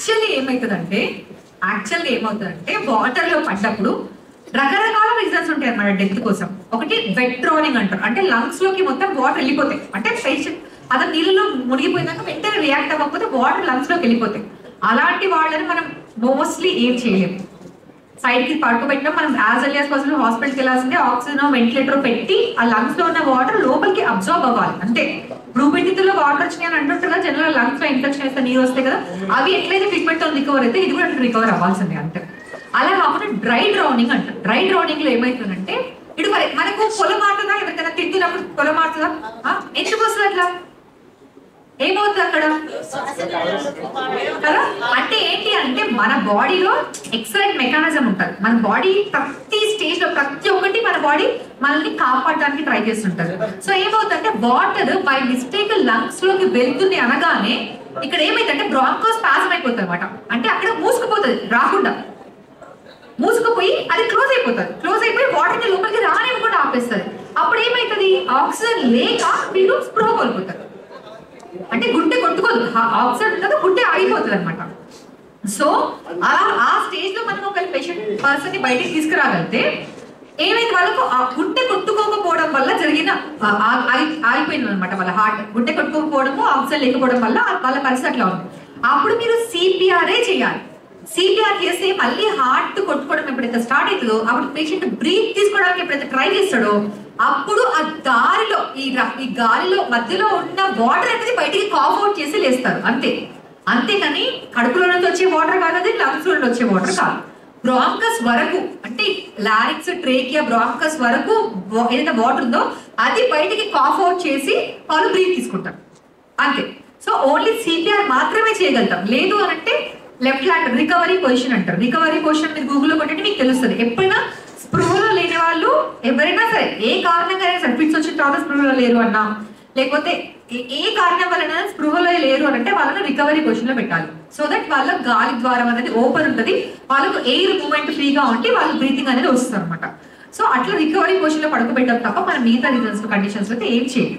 Actually ఏమవుతుందంటే water లో పడ్డప్పుడు రకరకాల రీజన్స్ ఉంటాయి అన్నమాట డెత్ కోసం. ఒకటి వెట్ డ్రానింగ్ అంటారు, అంటే లంగ్స్ లోకి మొత్తం వాటర్ వెళ్ళిపోతాయి. అంటే పేషెంట్ అతను నీళ్ళలో మునిగిపోయినాక వెంటనే రియాక్ట్ అవ్వకపోతే వాటర్ లంగ్స్ లోకి వెళ్ళిపోతాయి. అలాంటి వాళ్ళని మనం మోస్ట్లీ ఏం చేయలేము. సైడ్ కి పడుకోబెట్టినా మనం యాజ్ ఎర్లీ యాజ్ పాసిబుల్ హాస్పిటల్కి వెళ్ళాల్సిందే. ఆక్సిజన్ వెంటిలేటర్ పెట్టి ఆ లంగ్స్ లో ఉన్న వాటర్ లోపలికి అబ్జర్వ్ అవ్వాలి అంతే. ఊపిరితిత్తుల్లో వాటర్ వచ్చినాయి అని అంటుంటారు కదా, జనరల్ లంగ్స్ లో ఇన్ఫెక్షన్ అయితే నీరు వస్తాయి కదా, అవి ఎట్లయితే ట్రీట్మెంట్ తో రికవర్ అయితే ఇది కూడా రికవర్ అవ్వాల్సిందే అంతే. అలా కాకుండా డ్రై డ్రౌనింగ్ అంటారు. డ్రై డ్రౌనింగ్ లో ఏమైతుందంటే ఇటు మనకు పొలం మారుతుందా, ఎవరికైనా తింటున్నప్పుడు పొలం మారుతుందా, ఎందుకు వస్తుంది అట్లా, ఏమవుతుంది అక్కడ కదా? అంటే ఏంటి అంటే మన బాడీలో ఎక్సలెంట్ మెకానిజం ఉంటుంది. మన బాడీ ప్రతి స్టేజ్ లో ప్రతి ఒక్కటి మన బాడీ మనల్ని కాపాడడానికి ట్రై చేస్తుంటది. సో ఏమవుతుందంటే వాటర్ బై మిస్టేక్ లంగ్స్ లోకి వెళ్తుంది అనగానే ఇక్కడ ఏమైందంటే బ్రాంకోస్పాజం అయిపోతుంది అనమాట. అంటే అక్కడ మూసుకుపోతుంది, రాకుండా మూసుకుపోయి అది క్లోజ్ అయిపోతుంది. క్లోజ్ అయిపోయి వాటర్ ని లోపలికి రానివ్వకుండా ఆపేస్తుంది. అప్పుడు ఏమైతుంది, ఆక్సిజన్ లేక వీళ్ళు స్పృహ కోల్పోతారు. అంటే గుండె కొట్టుకోదు, ఆక్సిజన్ ఉండదు, గుండె ఆగిపోతుంది అనమాట. సో ఆ స్టేజ్ లో మనం ఒక పర్సన్ ని బయటికి తీసుకురాగలిగితే ఏమైంది, వాళ్ళకు ఆ గుండె కొట్టుకోకపోవడం వల్ల జరిగిన ఆగిపోయింది అనమాట. వాళ్ళ హార్ట్ గుండె కొట్టుకోకపోవడము, ఆక్సిజన్ లేకపోవడం వల్ల వాళ్ళ పరిస్థితి అట్లా ఉంది. అప్పుడు మీరు సిపిఆర్ఏ చేయాలి. సిపిఆర్ చేస్తే మళ్ళీ హార్ట్ కొట్టుకోవడం ఎప్పుడైతే స్టార్ట్ అవుతుందో అప్పుడు పేషెంట్ బ్రీత్ తీసుకోవడానికి ఎప్పుడైతే ట్రై చేస్తాడో అప్పుడు ఆ దారిలో ఈ గాలిలో మధ్యలో ఉన్న వాటర్ అనేది బయటికి కాఫ్ అవుట్ చేసి లేస్తారు అంతే. అంతేకాని కడుపులో నుంచి వచ్చే వాటర్ కాదు, అది లంగ్స్ లో నుంచి వచ్చే వాటర్ కాదు. బ్రాంకస్ వరకు అంటే లారిక్స్, ట్రేకియా, బ్రాంకస్ వరకు ఏదైతే వాటర్ ఉందో అది బయటికి కాఫ్ అవుట్ చేసి వాళ్ళు బ్రీత్ తీసుకుంటారు అంతే. సో ఓన్లీ సిపిఆర్ మాత్రమే చేయగలుగుతాం. లేదు అని అంటే లెఫ్ట్ హ్యాండ్ రికవరీ పొజిషన్ అంటారు. రికవరీ పొజిషన్ మీరు గూగుల్లో కొట్టండి మీకు తెలుస్తుంది. ఎప్పుడైనా స్పృహలో లేని వాళ్ళు ఎవరైనా సరే ఏ కారణంగా సరే ఫిట్స్ వచ్చిన తర్వాత స్పృహలో లేరు అన్నా, లేకపోతే ఏ కారణం వలన స్పృహలో లేరు అని అంటే వాళ్ళని రికవరీ పొజిషన్ లో పెట్టాలి. సో దట్ వాళ్ళ గాలి ద్వారం అనేది ఓపెన్ ఉంటుంది, వాళ్ళకు ఎయిర్ మూవ్మెంట్ ఫ్రీగా ఉంటే వాళ్ళ బ్రీతింగ్ అనేది వస్తుంది అనమాట. సో అట్లా రికవరీ పొజిషన్ లో పడుకోబెట్టాలి తప్ప మనం మిగతా రీజన్స్ కండిషన్స్ అయితే ఏం చేయాలి.